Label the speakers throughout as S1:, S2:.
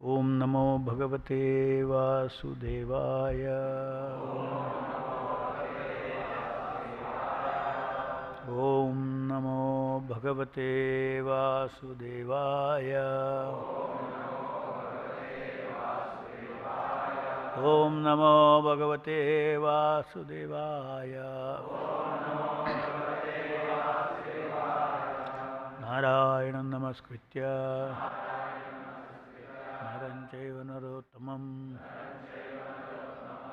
S1: Om Namo Bhagavate Vasudevaya. Om Namo Bhagavate Vasudevaya. Om Namo Bhagavate Vasudevaya. Narayanam Namaskritya Naranchaiva Narottamam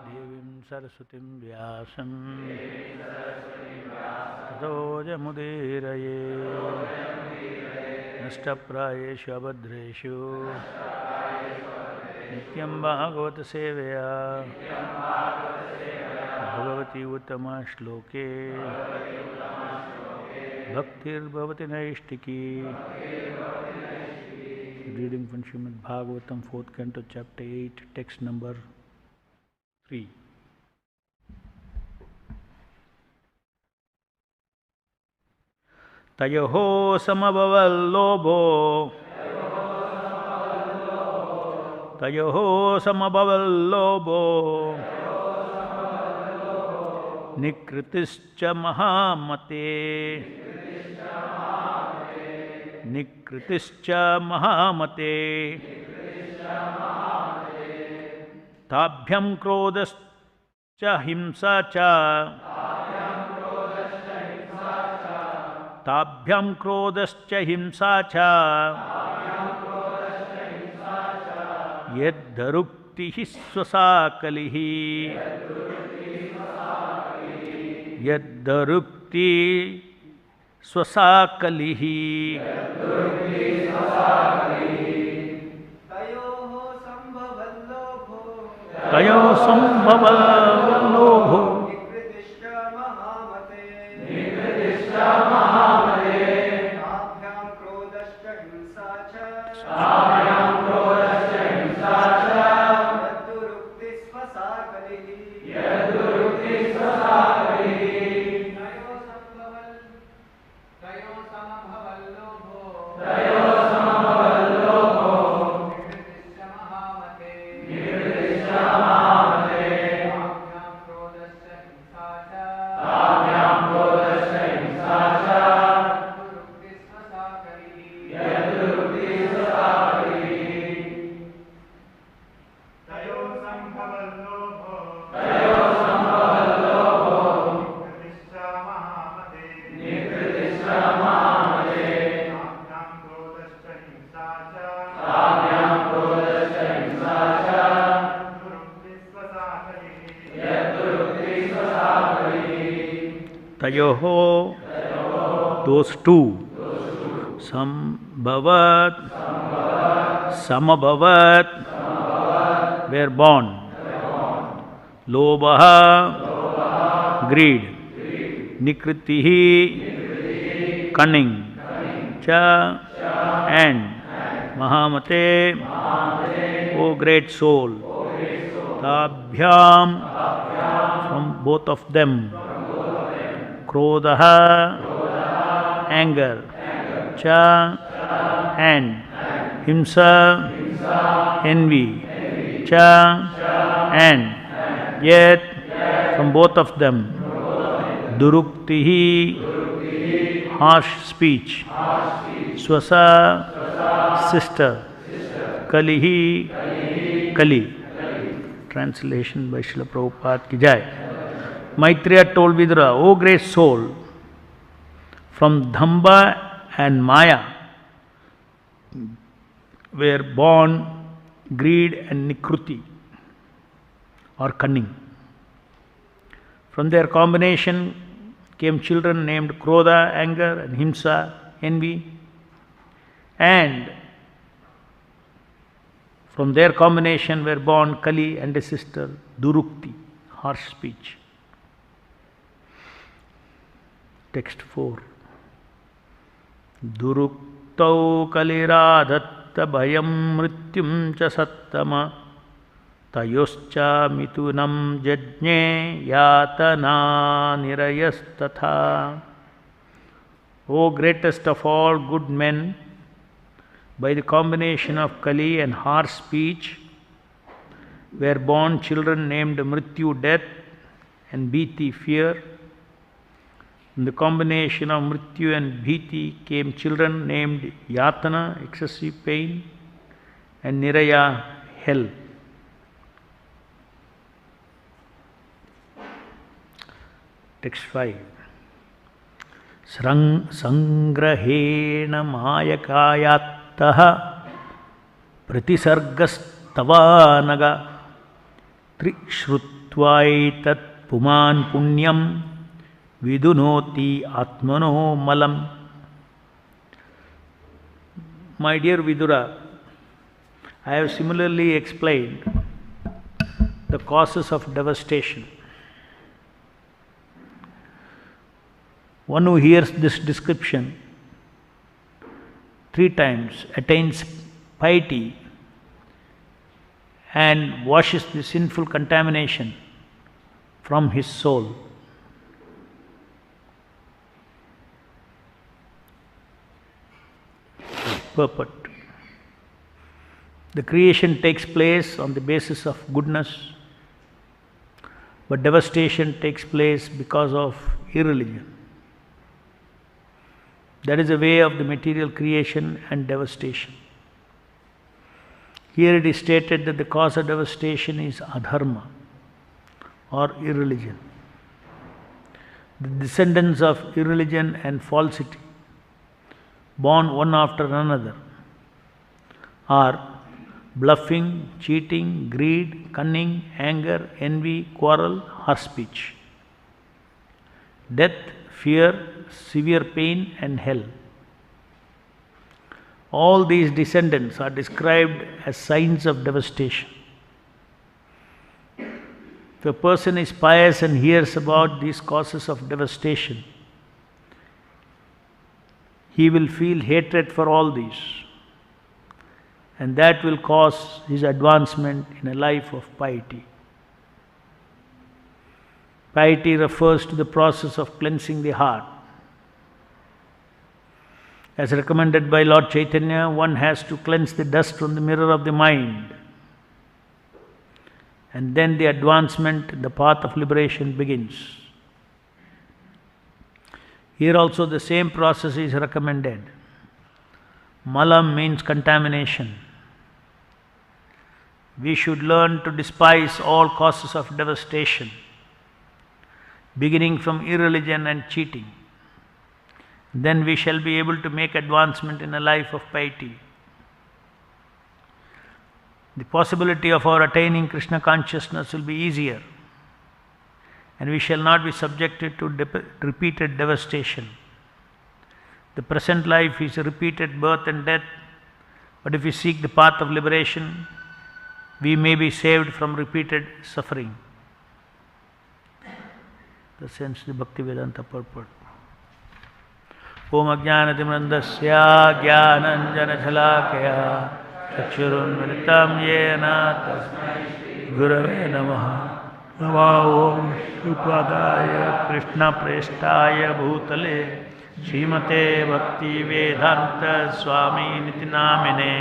S1: Devim Saraswatim Vyasam Tato Jamudiraye Nashtaprayeshu Abhadreshu Nityam Bhagavata Sevaya Bhagavati Uttama Shloke Bhaktir Bhavati Naishtiki. Reading from Srimad-Bhagavatam, 4th Canto, Chapter 8, text number 3. Tayoho samabhaval lobho Tayoho samabhaval lobho Nikritischa mahamate Nikritischa mahamate Tabhyam krodascha himsacha Tabhyam krodascha himsacha Yaddaruktihi swasakalihi Yaddarukti swasakalihi Tayo sambhavalobho Nikritishcha mahamate Tabhyam krodascha himsacha Yadurukti swasakalihi Tayoho, those two, Sambhavat, Samabhavat, were born. Lobha, greed. Nikritihi, cunning. Cha, and. Mahamate, O great soul. Tabhyam, from both of them. Krodaha, anger. Cha, and. Himsa, envy. Cha, and. Yet, from both of them. Duruktihi, harsh speech. Swasa, sister. Kalihi, Kali. Translation by Srila Prabhupada ki jai. Maitreya told Vidura, O great soul, from Dhamba and Maya were born greed and Nikruti, or cunning. From their combination came children named Krodha, anger, and Himsa, envy. And from their combination were born Kali and a sister, Durukti, harsh speech. Text 4. Duruktau kaliradatta bhayam mrityum cha sattama tayoscha mitunam jajne yatana nirayastatha. O greatest of all good men, By the combination of Kali and harsh speech were born children named Mrityu, death, and Bhiti, fear. In the combination of Mrityu and Bhiti came children named Yatana, excessive pain, and Niraya, hell. Text 5. Sangrahena mayakayattaha pratisargastava Trishruttvaitat puman punyam vidunoti atmano malam. My dear Vidura, I have similarly explained the causes of devastation. One who hears this description 3 times attains piety and washes the sinful contamination from his soul. Purport. The creation takes place on the basis of goodness, but devastation takes place because of irreligion. That is the way of the material creation and devastation. Here it is stated that the cause of devastation is adharma or irreligion. The descendants of irreligion and falsity, born one after another, are bluffing, cheating, greed, cunning, anger, envy, quarrel, harsh speech, death, fear, severe pain, and hell. All these descendants are described as signs of devastation. If a person is pious and hears about these causes of devastation, he will feel hatred for all these, and that will cause his advancement in a life of piety. Piety refers to the process of cleansing the heart. As recommended by Lord Chaitanya, one has to cleanse the dust from the mirror of the mind, and then the advancement in the path of liberation begins. Here also the same process is recommended. Malam means contamination. We should learn to despise all causes of devastation, beginning from irreligion and cheating. Then we shall be able to make advancement in a life of piety. The possibility of our attaining Krishna consciousness will be easier, and we shall not be subjected to repeated devastation. The present life is a repeated birth and death, but if we seek the path of liberation, we may be saved from repeated suffering. Thus ends the Bhaktivedanta purport. Om Ajnanatimrandasya Jnananjanachalakaya Chakshurunmilitam Yena Tasmai Gurave Namaha. Namo Om Shripadaya Krishna Prestaya Bhutale Srimate Bhaktivedanta Swami Niti Namine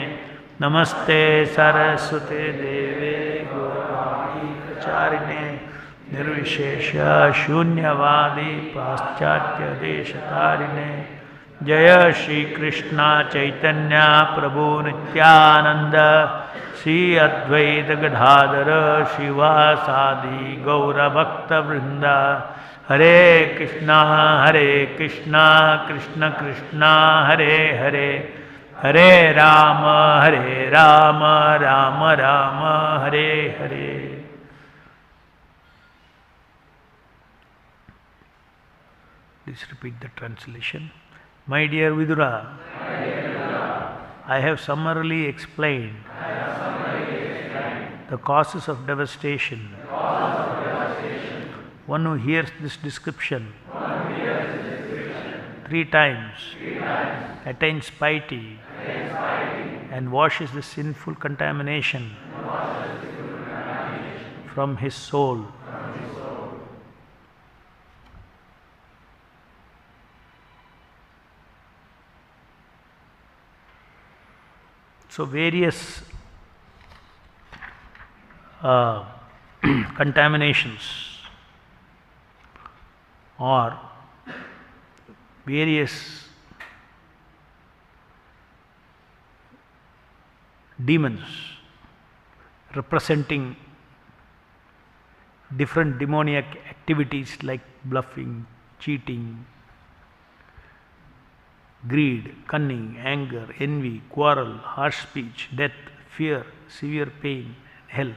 S1: Namaste Saraswate Deve Gaurani Pracharine Nirvishesha Shunyavadi Paschatya Deshatarine Jaya Shri Krishna Chaitanya Prabhu Nityananda Shri Advaita Gadadhara Shivasadi Gaura Bhakta Vrinda Hare Krishna Krishna Krishna Hare Hare Hare Rama Rama Rama Hare Hare. Please repeat the translation. My dear Vidura, I have summarily explained the causes of devastation. One who hears this description 3 times attains piety and washes the sinful contamination from his soul. So various contaminations or various demons representing different demoniac activities like bluffing, cheating, greed, cunning, anger, envy, quarrel, harsh speech, death, fear, severe pain, and hell.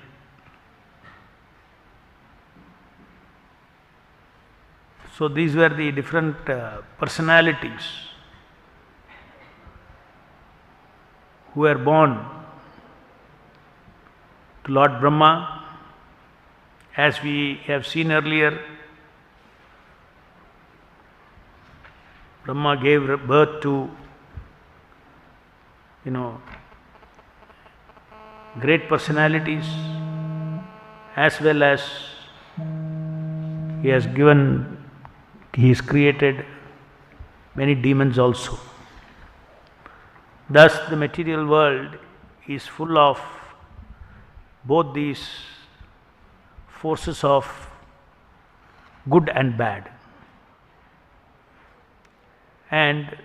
S1: So these were the different personalities who were born to Lord Brahma. As we have seen earlier, Brahma gave birth to, great personalities, as well as he has created many demons also. Thus the material world is full of both these forces of good and bad. And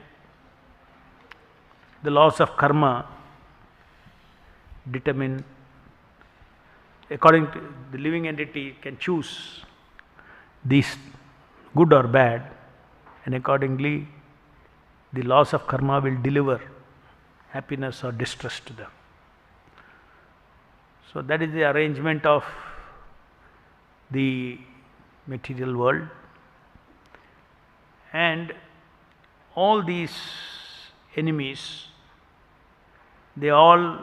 S1: the laws of karma determine, according to the living entity can choose these good or bad, and accordingly the laws of karma will deliver happiness or distress to them. So that is the arrangement of the material world, and all these enemies, they all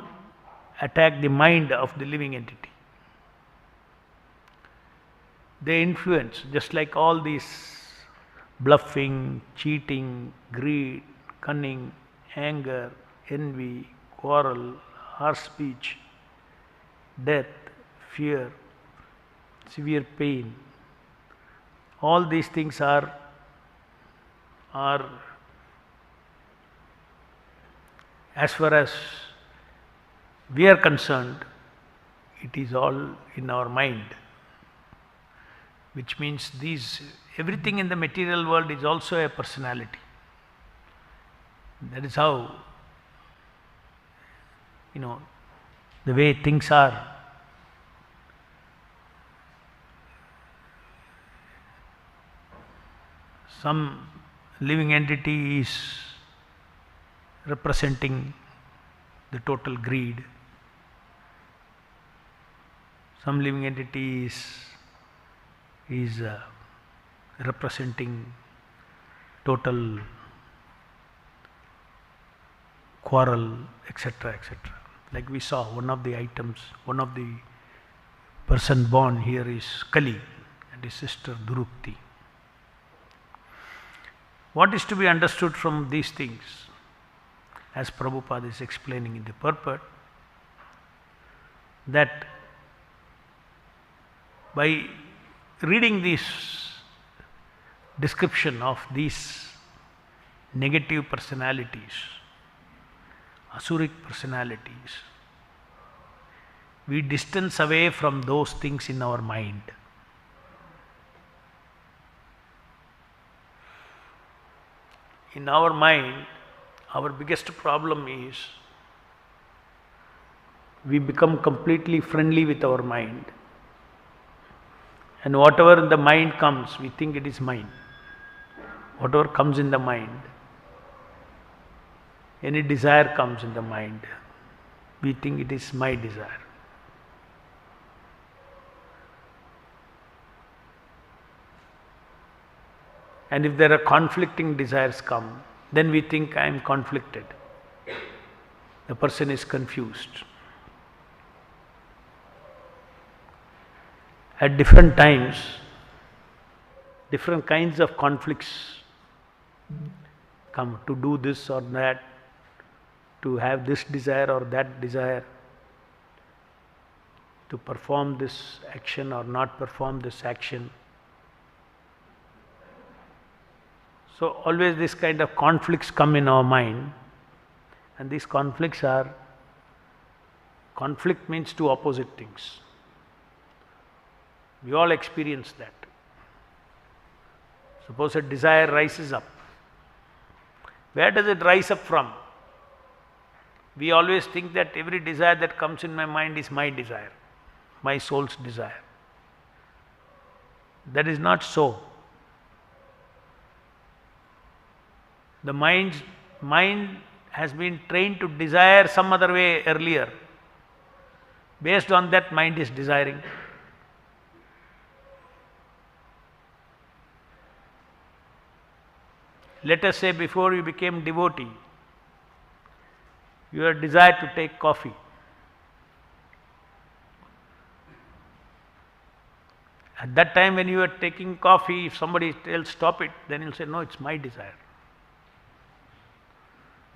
S1: attack the mind of the living entity. They influence, just like all these bluffing, cheating, greed, cunning, anger, envy, quarrel, harsh speech, death, fear, severe pain. All these things are as far as we are concerned, it is all in our mind, which means everything in the material world is also a personality. That is how, the way things are. Some living entity is representing the total greed. Some living entity is representing total quarrel, etc., etc. Like we saw, one of the person born here is Kali and his sister Durukti. What is to be understood from these things? As Prabhupada is explaining in the purport, that by reading this description of these negative personalities, asuric personalities, we distance away from those things in our mind. In our mind, our biggest problem is we become completely friendly with our mind, and whatever in the mind comes, we think it is mine. Whatever comes in the mind, any desire comes in the mind, we think it is my desire. And if there are conflicting desires come, then we think I am conflicted. The person is confused. At different times, different kinds of conflicts come, to do this or that, to have this desire or that desire, to perform this action or not perform this action. So always this kind of conflicts come in our mind, and these conflicts are Conflict means two opposite things. We all experience that. Suppose a desire rises up. Where does it rise up from? We always think that every desire that comes in my mind is my desire, my soul's desire. That is not so. The mind has been trained to desire some other way earlier. Based on that, mind is desiring. Let us say before you became devotee, you had desire to take coffee. At that time when you are taking coffee, if somebody tells stop it, then you'll say, no, it's my desire.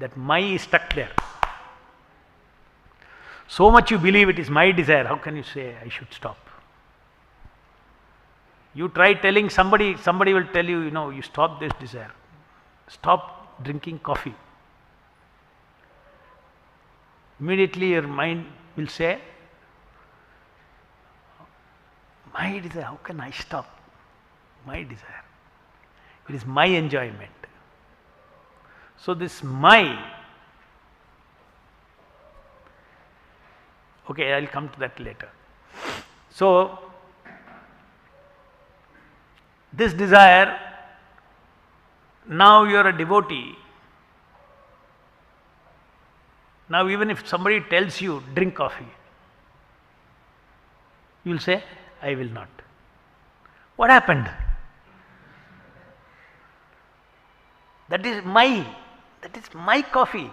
S1: That my is stuck there. So much you believe it is my desire, how can you say I should stop? You try telling somebody will tell you, you stop this desire. Stop drinking coffee. Immediately your mind will say, my desire, how can I stop? My desire. It is my enjoyment. So this my, okay, I will come to that later. So this desire, now you are a devotee. Now even if somebody tells you drink coffee, you will say, I will not. What happened? That is my coffee.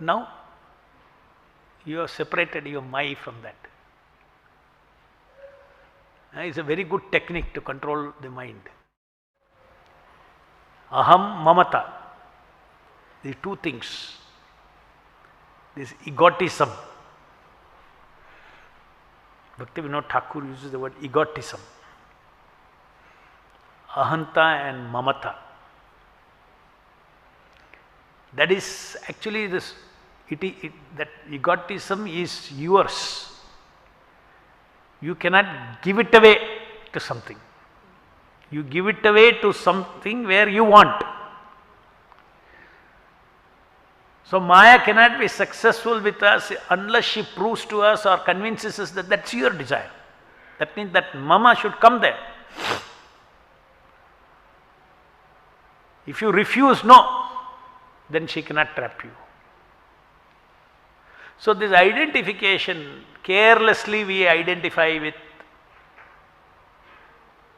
S1: Now you have separated your my from that. It's a very good technique to control the mind. Aham, mamata. These two things. This egotism. Bhaktivedanta Thakur uses the word egotism. Ahanta and mamata. That is actually this. That egotism is yours. You cannot give it away to something. You give it away to something where you want. So Maya cannot be successful with us unless she proves to us or convinces us that that's your desire. That means that mama should come there. If you refuse no, then she cannot trap you. So this identification, carelessly we identify with,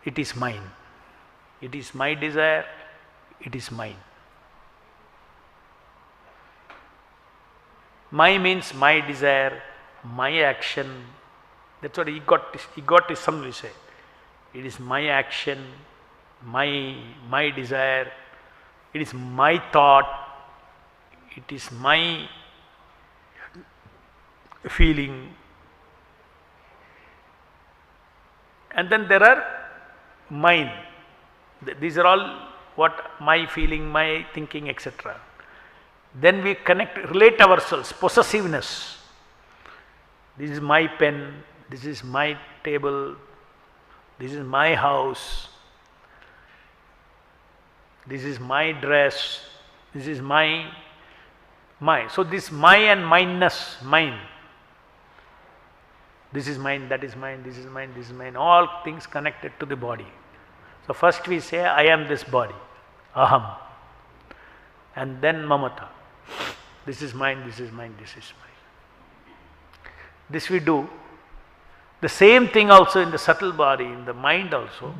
S1: it is mine. It is my desire, it is mine. My means my desire, my action. That's what egotism we say. It is my action, my desire, it is my thought, it is my feeling. And then there are mine. These are all what my feeling, my thinking, etc. Then we relate ourselves, possessiveness. This is my pen, this is my table, this is my house, this is my dress, this is my. So this my and mineness, mine. This is mine, that is mine, this is mine, this is mine, all things connected to the body. So first we say, I am this body, aham. And then mamata. This is mine, this is mine, this is mine. This we do. The same thing also in the subtle body, in the mind also.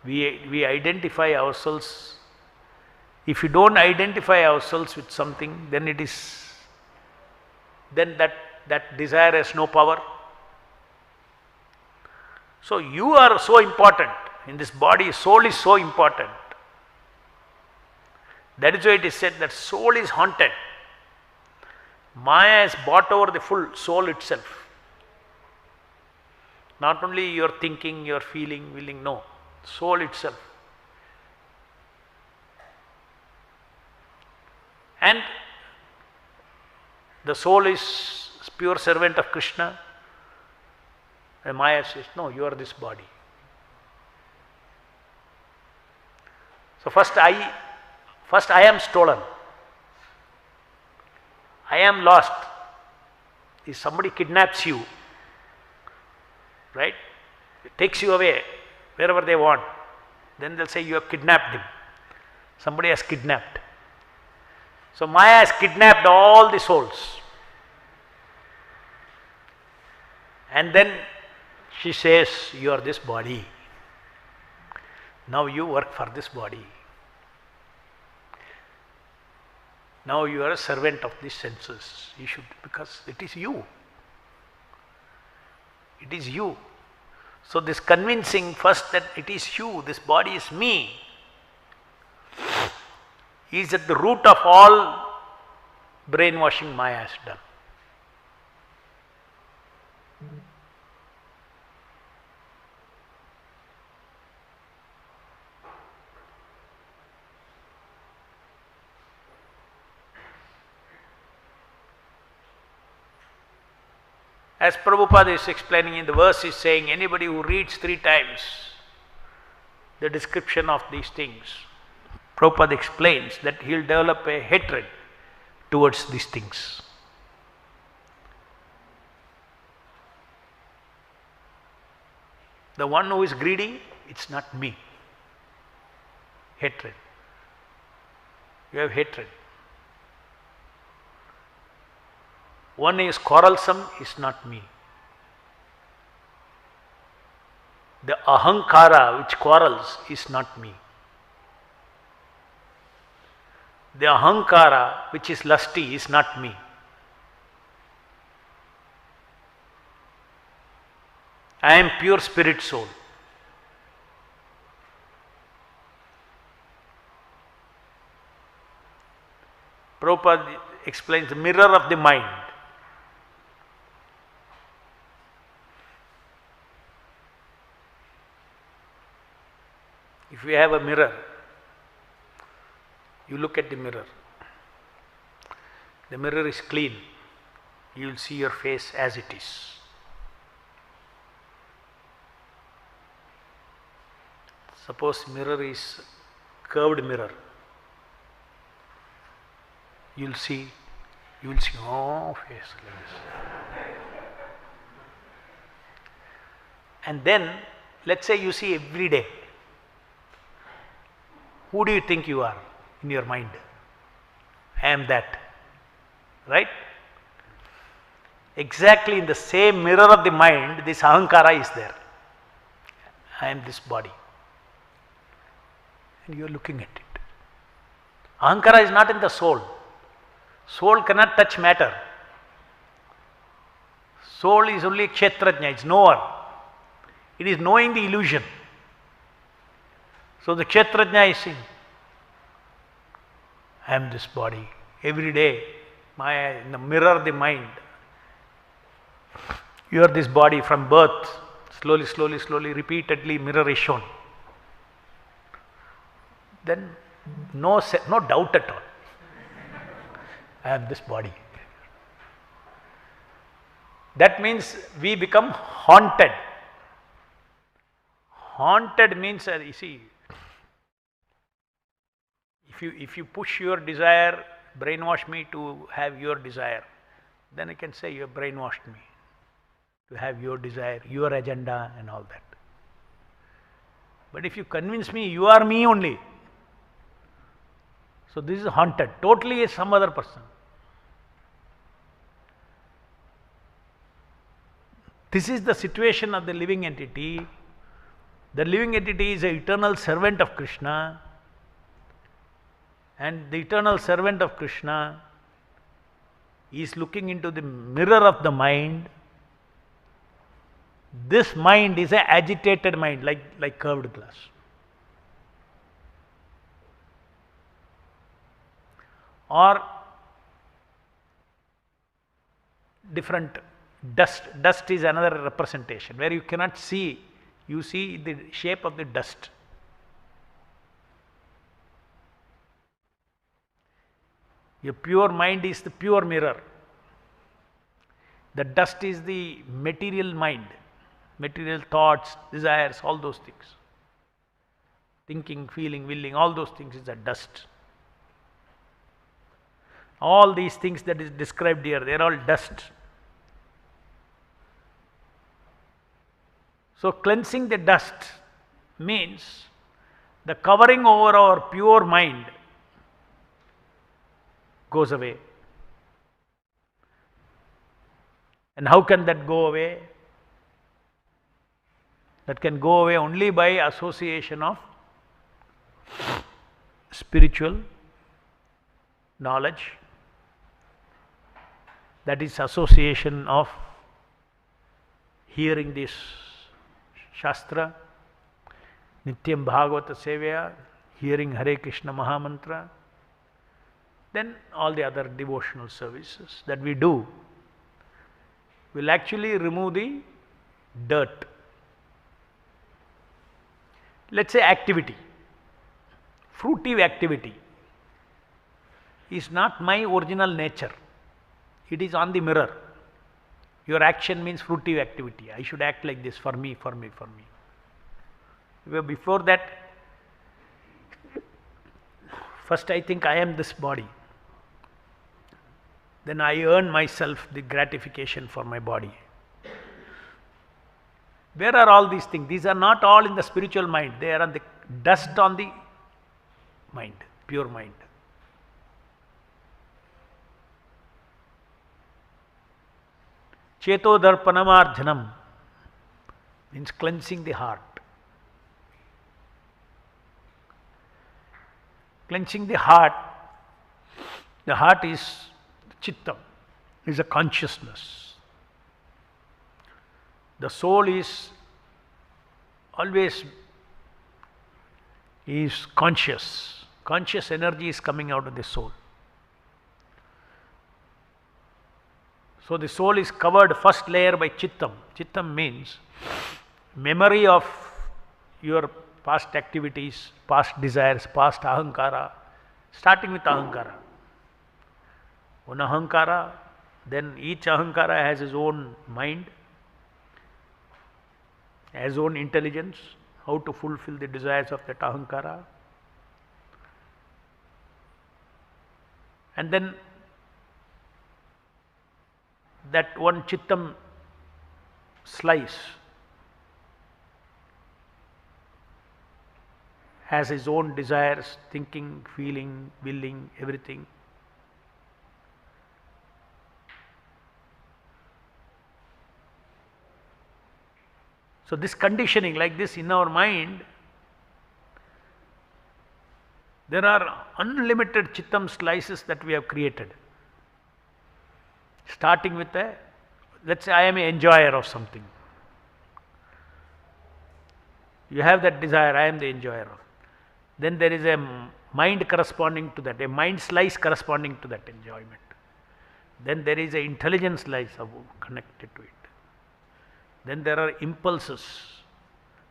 S1: We identify ourselves. If we don't identify ourselves with something, then that desire has no power. So you are so important in this body, soul is so important. That is why it is said that soul is haunted. Maya has bought over the full soul itself. Not only your thinking, your feeling, willing, no, soul itself. And The soul is pure servant of Krishna. And Maya says, no, you are this body. So first I am stolen. I am lost. If somebody kidnaps you, right? It takes you away wherever they want. Then they'll say you have kidnapped him. Somebody has kidnapped. So Maya has kidnapped all the souls. And then she says, you are this body. Now you work for this body. Now you are a servant of these senses. You should, because it is you. It is you. So this convincing first that it is you, this body is me, is at the root of all brainwashing Maya has done. As Prabhupada is explaining in the verse, he is saying anybody who reads 3 times the description of these things, Prabhupada explains that he will develop a hatred towards these things. The one who is greedy, it's not me. Hatred. You have hatred. One is quarrelsome, is not me. The ahankara which quarrels is not me. The ahankara which is lusty is not me. I am pure spirit soul. Prabhupada explains the mirror of the mind. If you have a mirror, you look at the mirror. The mirror is clean. You will see your face as it is. Suppose mirror is curved mirror. You will see oh, face like this. And then, let's say you see every day. Who do you think you are in your mind? I am that. Right? Exactly in the same mirror of the mind, this ahankara is there. I am this body. And you are looking at it. Ahankara is not in the soul. Soul cannot touch matter. Soul is only kshetrajna, it's knower. It is knowing the illusion. So the kshetrajna is saying, I am this body. Every day, Maya, in the mirror of the mind, you are this body from birth. Slowly, repeatedly, mirror is shown. Then no doubt at all. I am this body. That means we become haunted. Haunted means, you see, if you push your desire, brainwash me to have your desire, then I can say you have brainwashed me to have your desire, your agenda and all that. But if you convince me you are me only, so this is haunted, totally is some other person. This is the situation of the living entity. The living entity is an eternal servant of Krishna, and the eternal servant of Krishna is looking into the mirror of the mind. This mind is an agitated mind, like curved glass. Or different dust. Dust is another representation where you cannot see, you see the shape of the dust. Your pure mind is the pure mirror. The dust is the material mind, material thoughts, desires, all those things. Thinking, feeling, willing, all those things is the dust. All these things that is described here, they are all dust. So cleansing the dust means the covering over our pure mind goes away. And how can that go away? That can go away only by association of spiritual knowledge. That is association of hearing this Shastra, Nityam Bhagavata Sevaya, hearing Hare Krishna Mahamantra, then all the other devotional services that we do will actually remove the dirt. Let us say activity, fruitive activity is not my original nature, it is on the mirror. Your action means fruitive activity. I should act like this for me, for me, for me. Before that, first I think I am this body. Then I earn myself the gratification for my body. Where are all these things? These are not all in the spiritual mind. They are on the dust on the mind, pure mind. Cheto darpanamarjanam means cleansing the heart. Cleansing the heart is chittam, is a consciousness. The soul is always conscious. Conscious energy is coming out of the soul. So the soul is covered first layer by chittam. Chittam means memory of your past activities, past desires, past ahankara, starting with ahankara. One ahankara, then each ahankara has his own mind, has own intelligence, how to fulfill the desires of that ahankara. And then that one chittam slice has his own desires, thinking, feeling, willing, everything. So this conditioning like this in our mind, there are unlimited chittam slices that we have created. Starting with let us say I am an enjoyer of something. You have that desire, I am the enjoyer of. Then there is a mind corresponding to that, a mind slice corresponding to that enjoyment. Then there is an intelligence slice connected to it. Then there are impulses.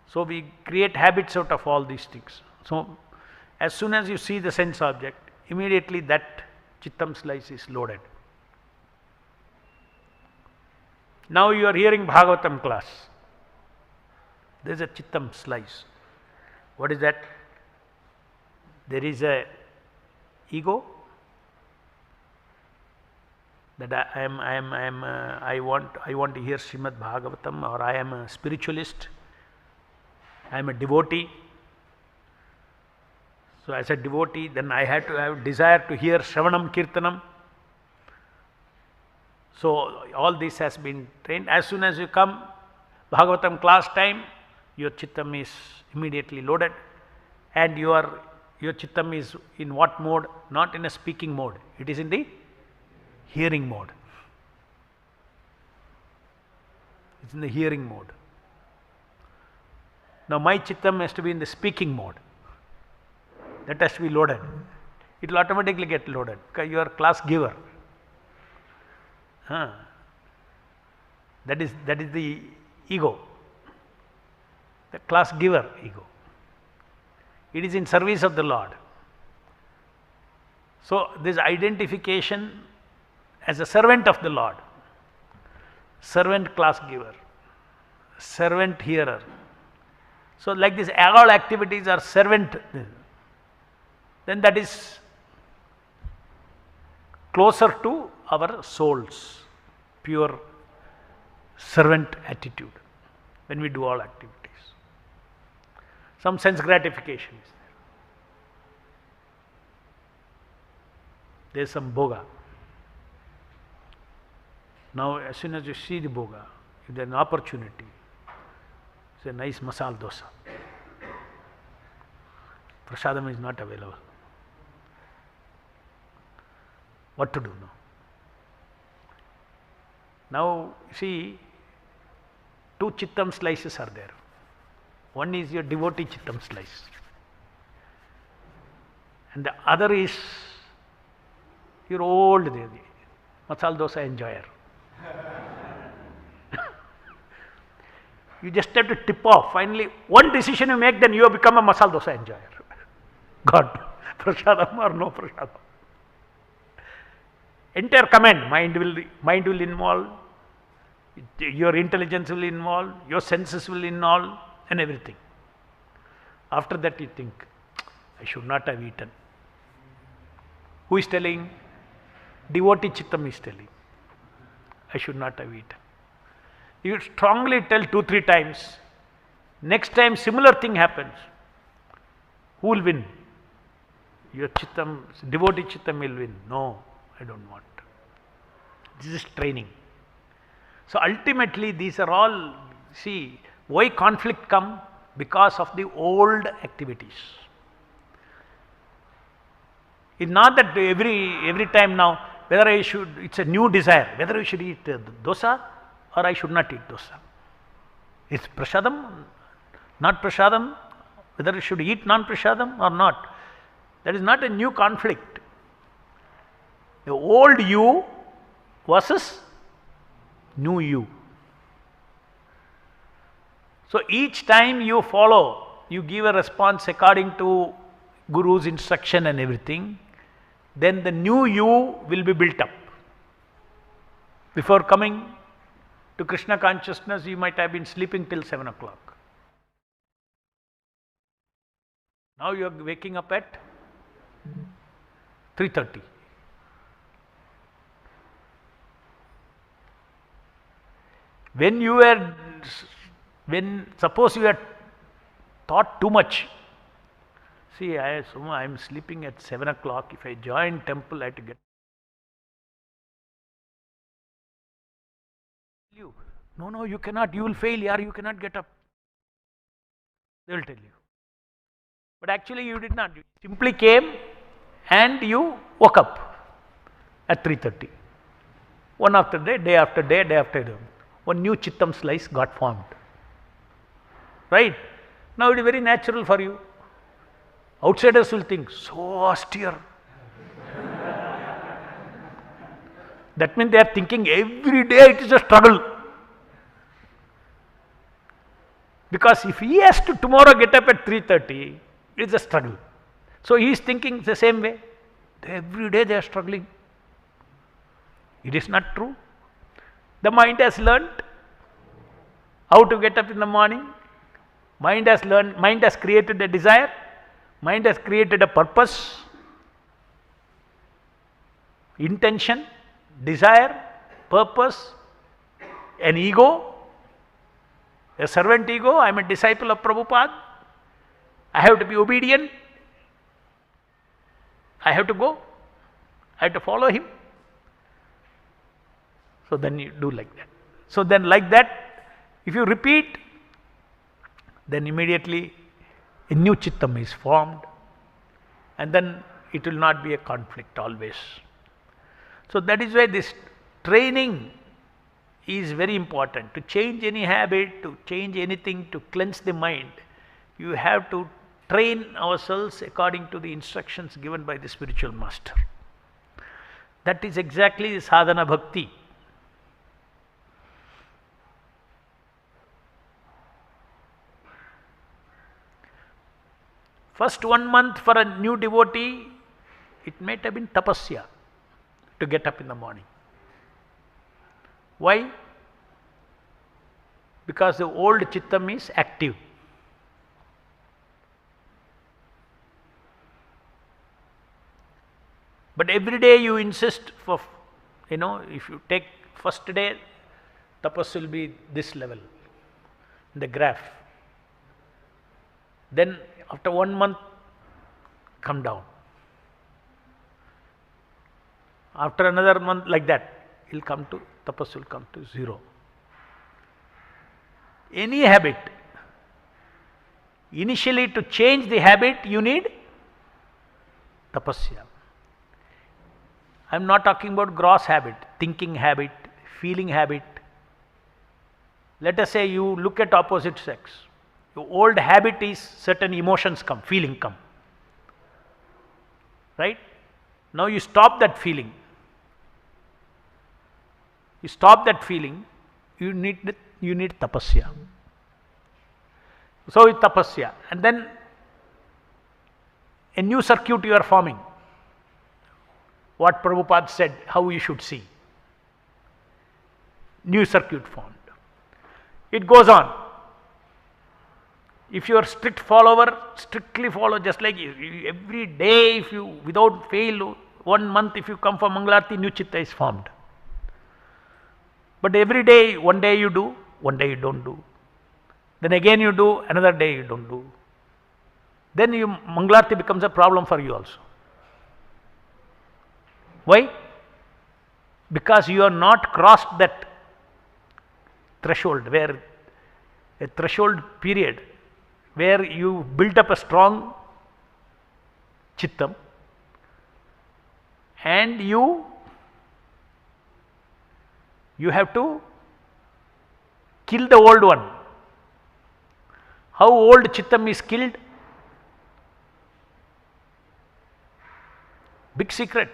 S1: So we create habits out of all these things. So as soon as you see the sense object, immediately that chittam slice is loaded. Now you are hearing Bhagavatam class. There is a chittam slice. What is that? There is a ego that I want to hear Srimad-Bhagavatam, or I am a spiritualist, I am a devotee. So as a devotee, then I had to have desire to hear Shravanam Kirtanam. So all this has been trained. As soon as you come, Bhagavatam class time, your chittam is immediately loaded, and your chittam is in what mode? Not in a speaking mode, it is in the hearing mode. It is in the hearing mode. Now my chittam has to be in the speaking mode. That has to be loaded. It will automatically get loaded because you are class giver. That is the ego, the class giver ego. It is in service of the Lord. So this identification as a servant of the Lord. servant class giver, servant hearer. So like this, all activities are servant, then that is closer to our soul's pure servant attitude when we do all activities. Some sense gratification is there. There is some bhoga. Now as soon as you see the bhoga, if there is an opportunity, it's a nice masala dosa. Prasadam is not available. What to do now? Now see, two chittam slices are there. One is your devotee chittam slice, and the other is your old devi, masala dosa enjoyer. You just have to tip off. Finally, one decision you make, then you have become a masala dosa enjoyer. God, prasadam or no prasadam. Entire command, mind will involve, your intelligence will involve, your senses will involve, and everything. After that you think, I should not have eaten. Who is telling? Devotee chittam is telling, I should not have eaten. You strongly tell 2-3 times, next time similar thing happens, who will win? Your chittam, devotee chittam will win. No, I don't want. This is training. So ultimately these are all, see, why conflict come? Because of the old activities. It's not that every time now, whether I should, it's a new desire, whether I should eat dosa or I should not eat dosa. It's prasadam, not prasadam, whether I should eat non-prasadam or not. That is not a new conflict. The old you versus new you. So each time you follow, you give a response according to Guru's instruction and everything, then the new you will be built up. Before coming to Krishna consciousness, you might have been sleeping till 7 o'clock. Now you are waking up at 3:30. When suppose you had thought too much, see, I am sleeping at 7 o'clock, if I join temple I have to get you. No, you cannot, you will fail, you cannot get up. They will tell you. But actually you did not, you simply came and you woke up at 3:30. One after day after day after day. One new chittam slice got formed. Right? Now it is very natural for you. Outsiders will think, so austere. That means they are thinking every day it is a struggle. Because if he has to tomorrow get up at 3:30, it is a struggle. So he is thinking the same way. Every day they are struggling. It is not true. The mind has learnt how to get up in the morning. Mind has created a desire. Mind has created a purpose, intention, desire, purpose, an ego, a servant ego. I am a disciple of Prabhupada. I have to be obedient. I have to go. I have to follow him. So then you do like that. So then like that, if you repeat, then immediately a new chittam is formed, and then it will not be a conflict always. So that is why this training is very important. To change any habit, to change anything, to cleanse the mind, you have to train ourselves according to the instructions given by the spiritual master. That is exactly the sadhana bhakti. First 1 month for a new devotee, it might have been tapasya to get up in the morning. Why? Because the old chittam is active. But every day you insist for, if you take first day, tapas will be this level, the graph. Then after 1 month, come down. After another month, like that, tapas will come to 0. Any habit, initially to change the habit, you need tapasya. I am not talking about gross habit, thinking habit, feeling habit. Let us say you look at opposite sex. Your old habit is certain emotions come, feeling come. Right? Now you stop that feeling. You stop that feeling, you need tapasya. So it's tapasya. And then a new circuit you are forming. What Prabhupada said, how you should see. New circuit formed. It goes on. If you are strict follower, strictly follow, just like every day, if you without fail, 1 month, if you come for Mangalarti, new chitta is formed. But every day, one day you do, one day you don't do. Then again you do, another day you don't do. Then Mangalarti becomes a problem for you also. Why? Because you are not crossed that threshold, where a threshold period where you built up a strong chittam and you have to kill the old one. How old chittam is killed? Big secret.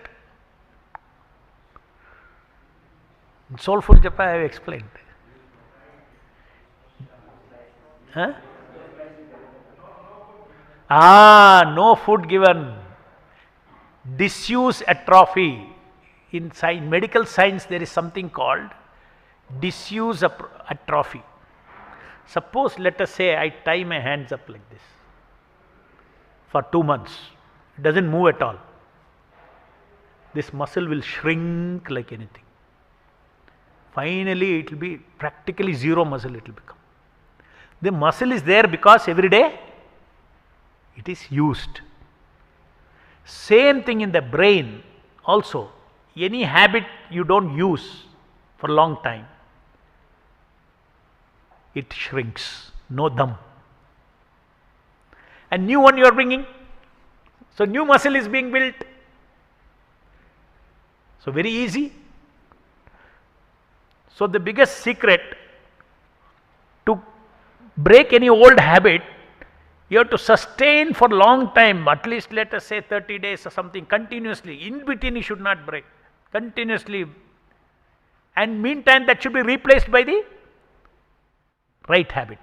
S1: In Soulful Japa I have explained. Huh? No food given. Disuse atrophy. In medical science there is something called disuse atrophy. Suppose, let us say I tie my hands up like this for 2 months. It doesn't move at all. This muscle will shrink like anything. Finally, it will be practically zero muscle it will become. The muscle is there because every day it is used. Same thing in the brain also. Any habit you don't use for a long time, it shrinks. No dam. And new one you are bringing. So new muscle is being built. So very easy. So the biggest secret to break any old habit, you have to sustain for a long time, at least let us say 30 days or something, continuously. In between you should not break. Continuously. And meantime that should be replaced by the right habit.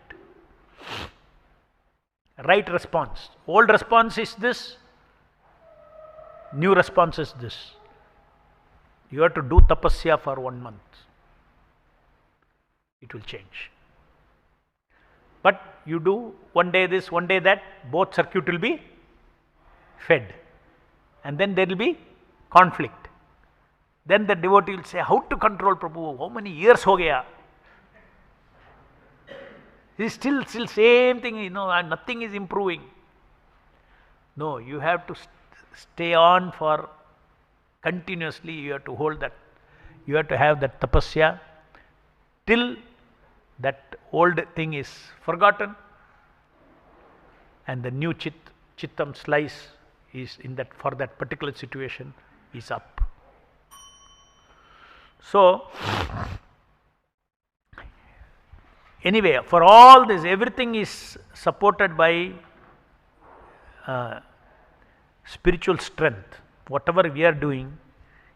S1: Right response. Old response is this. New response is this. You have to do tapasya for 1 month. It will change. But you do one day this, one day that, both circuit will be fed. And then there will be conflict. Then the devotee will say, how to control Prabhu? How many years ho gaya? It's still same thing, nothing is improving. No, you have to stay on for continuously, you have to hold that. You have to have that tapasya till that old thing is forgotten and the new chittam slice is in that, for that particular situation, is up. So anyway, for all this, everything is supported by spiritual strength. Whatever we are doing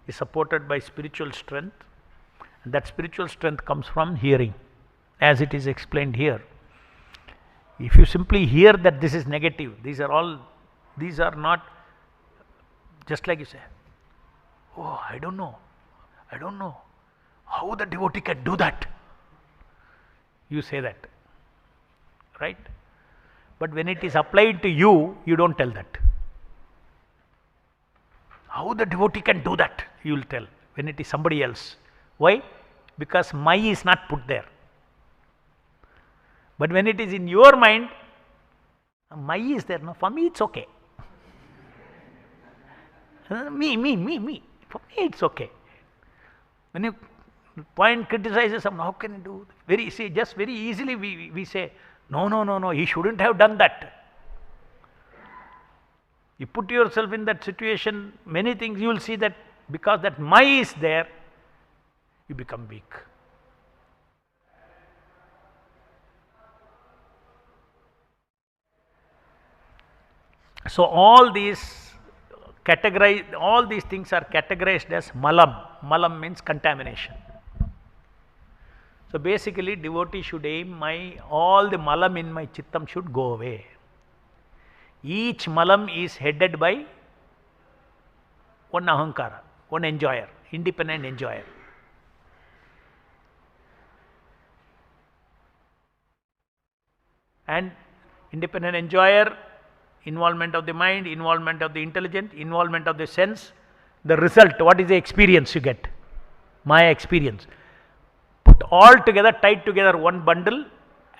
S1: is supported by spiritual strength, and that spiritual strength comes from hearing, as it is explained here. If you simply hear that this is negative, these are not, just like you say, oh, I don't know how the devotee can do that. you say that, right? But when it is applied to you, you don't tell that. How the devotee can do that? You will tell when it is somebody else. Why? Because my is not put there. But when it is in your mind, my is there. No, for me it's okay. Me. For me it's okay. When you point criticizes someone, how can you do? Just very easily we say, no, he shouldn't have done that. You put yourself in that situation, many things you will see that because that my is there, you become weak. So all these things are categorized as malam. Malam means contamination. So basically devotee should aim all the malam in my chittam should go away. Each malam is headed by one ahankara, one enjoyer, independent enjoyer. And independent enjoyer, involvement of the mind, involvement of the intelligence, involvement of the sense, the result, what is the experience you get? Maya experience. Put all together, tied together one bundle,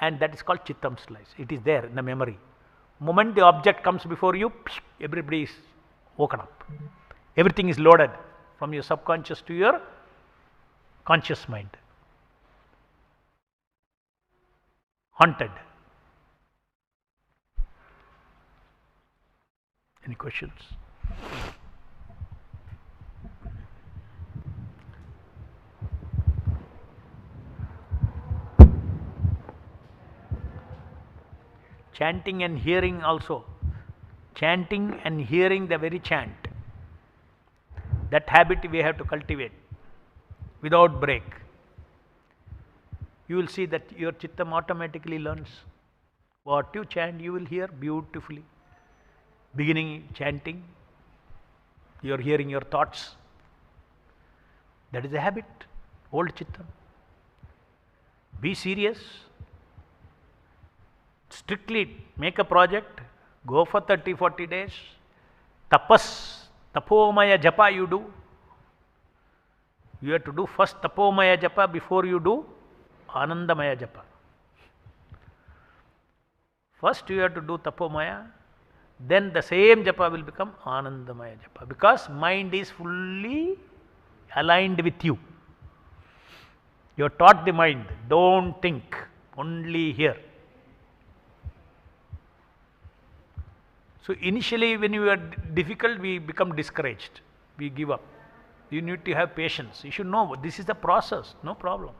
S1: and that is called chittam slice. It is there in the memory. Moment the object comes before you, everybody is woken up. Everything is loaded from your subconscious to your conscious mind. Haunted. Any questions? Chanting and hearing also. Chanting and hearing the very chant. That habit we have to cultivate without break. You will see that your chittam automatically learns. What you chant, you will hear beautifully. Beginning chanting, you are hearing your thoughts. That is a habit, old chittam. Be serious. Strictly make a project, go for 30-40 days. Tapas, tapomaya japa you do. You have to do first tapomaya japa before you do anandamaya japa. First you have to do tapomaya, then the same japa will become anandamaya japa, because mind is fully aligned with you. You have taught the mind, don't think, only hear. So initially when you are difficult, we become discouraged, we give up. You need to have patience. You should know this is the process, no problem.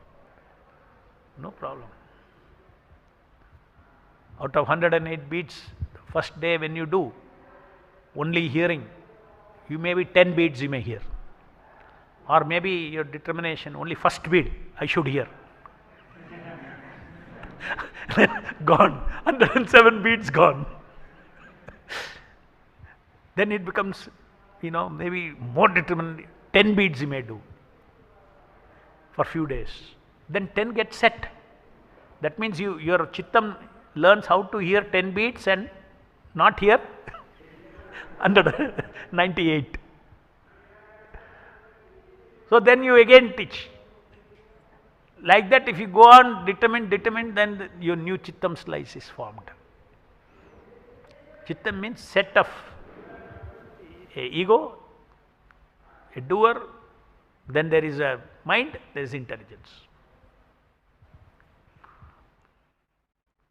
S1: No problem. Out of 108 beats, first day when you do, only hearing, you may be 10 beats you may hear. Or maybe your determination, only first beat I should hear. Gone, 107 beats gone. Then it becomes, maybe more determined, 10 beats you may do for few days. Then 10 gets set. That means your chittam learns how to hear 10 beats and not hear 198. So then you again teach. Like that, if you go on determined, then your new chittam slice is formed. Chittam means set of a ego, a doer, then there is a mind, there is intelligence.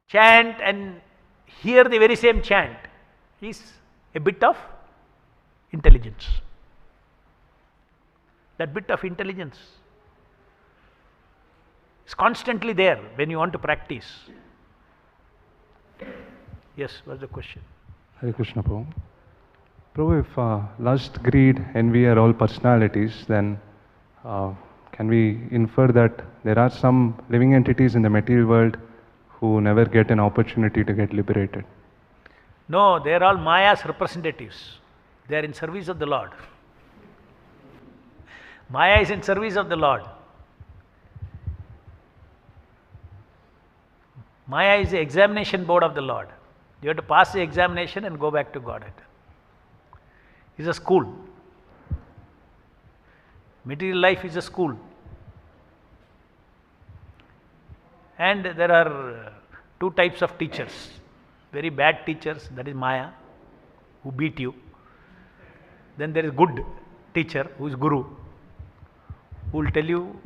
S1: Chant and hear the very same chant is a bit of intelligence. That bit of intelligence is constantly there when you want to practice. Yes, what's the question?
S2: Hare Krishna, Prabhu. Prabhu, if lust, greed, envy are all personalities, then can we infer that there are some living entities in the material world who never get an opportunity to get liberated?
S1: No, they are all Maya's representatives. They are in service of the Lord. Maya is in service of the Lord. Maya is the examination board of the Lord. You have to pass the examination and go back to Godhead. It's a school. Material life is a school. And there are two types of teachers. Very bad teachers, that is Maya, who beat you. Then there is good teacher, who is Guru, who will tell you,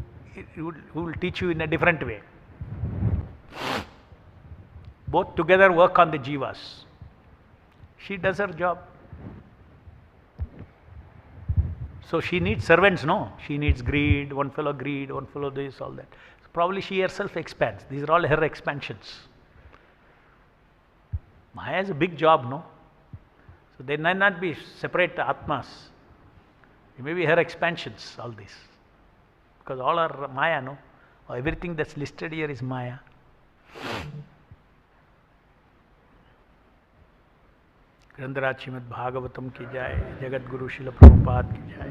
S1: who will teach you in a different way. Both together work on the jivas. She does her job. So she needs servants, no? She needs greed, one fellow this, all that. So probably she herself expands. These are all her expansions. Maya has a big job, no? So they may not be separate Atmas. It may be her expansions, all this. Because all are Maya, no? Everything that's listed here is Maya. ग्रंथराज Shrimad Bhagavatam की जाए, जगत गुरु श्रील प्रभुपाद की जाए।